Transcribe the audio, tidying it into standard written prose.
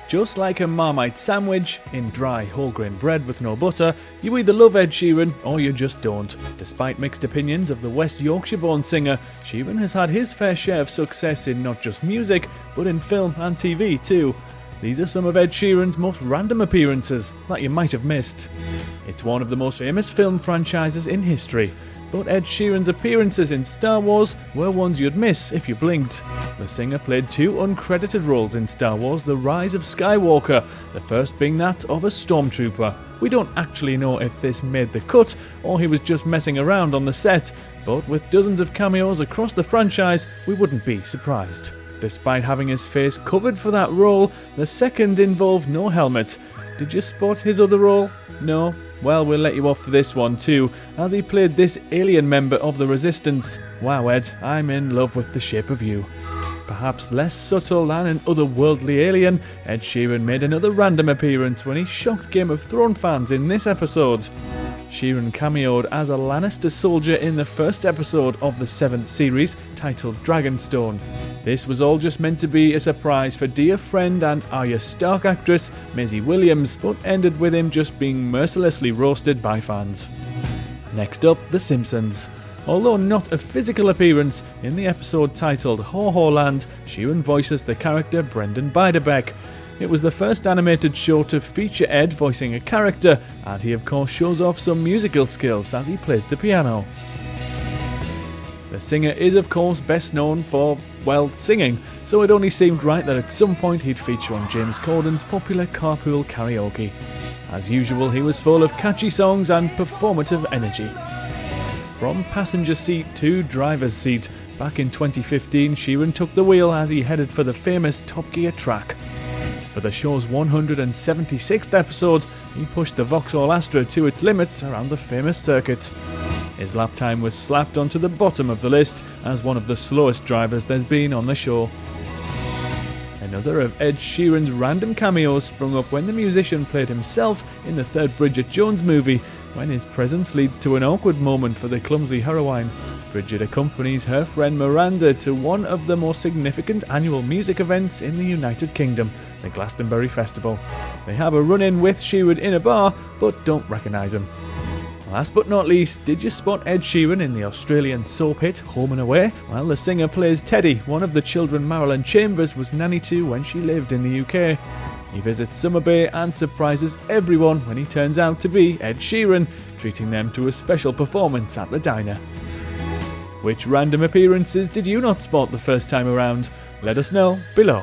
Just like a Marmite sandwich in dry whole grain bread with no butter, you either love Ed Sheeran or you just don't. Despite mixed opinions of the West Yorkshire-born singer, Sheeran has had his fair share of success in not just music, but in film and TV too. These are some of Ed Sheeran's most random appearances that you might have missed. It's one of the most famous film franchises in history, but Ed Sheeran's appearances in Star Wars were ones you'd miss if you blinked. The singer played 2 uncredited roles in Star Wars: The Rise of Skywalker, the first being that of a stormtrooper. We don't actually know if this made the cut or he was just messing around on the set, but with dozens of cameos across the franchise, we wouldn't be surprised. Despite having his face covered for that role, the second involved no helmet. Did you spot his other role? No? Well, we'll let you off for this one too, as he played this alien member of the Resistance. Wow, Ed, I'm in love with the shape of you. Perhaps less subtle than an otherworldly alien, Ed Sheeran made another random appearance when he shocked Game of Thrones fans in this episode. Sheeran cameoed as a Lannister soldier in the first episode of the 7th series, titled Dragonstone. This was all just meant to be a surprise for dear friend and Arya Stark actress Maisie Williams, but ended with him just being mercilessly roasted by fans. Next up, The Simpsons. Although not a physical appearance, in the episode titled Haw Haw Land, Sheeran voices the character Brendan Beiderbecke. It was the first animated show to feature Ed voicing a character, and he of course shows off some musical skills as he plays the piano. The singer is of course best known for, well, singing, so it only seemed right that at some point he'd feature on James Corden's popular carpool karaoke. As usual, he was full of catchy songs and performative energy. From passenger seat to driver's seat, back in 2015 Sheeran took the wheel as he headed for the famous Top Gear track. For the show's 176th episode, he pushed the Vauxhall Astra to its limits around the famous circuit. His lap time was slapped onto the bottom of the list as one of the slowest drivers there's been on the show. Another of Ed Sheeran's random cameos sprung up when the musician played himself in the third Bridget Jones movie, when his presence leads to an awkward moment for the clumsy heroine. Bridget accompanies her friend Miranda to one of the more significant annual music events in the United Kingdom, the Glastonbury Festival. They have a run-in with Sheeran in a bar, but don't recognise him. Last but not least, did you spot Ed Sheeran in the Australian soap hit Home and Away? Well, the singer plays Teddy, one of the children Marilyn Chambers was nanny to when she lived in the UK. He visits Summer Bay and surprises everyone when he turns out to be Ed Sheeran, treating them to a special performance at the diner. Which random appearances did you not spot the first time around? Let us know below.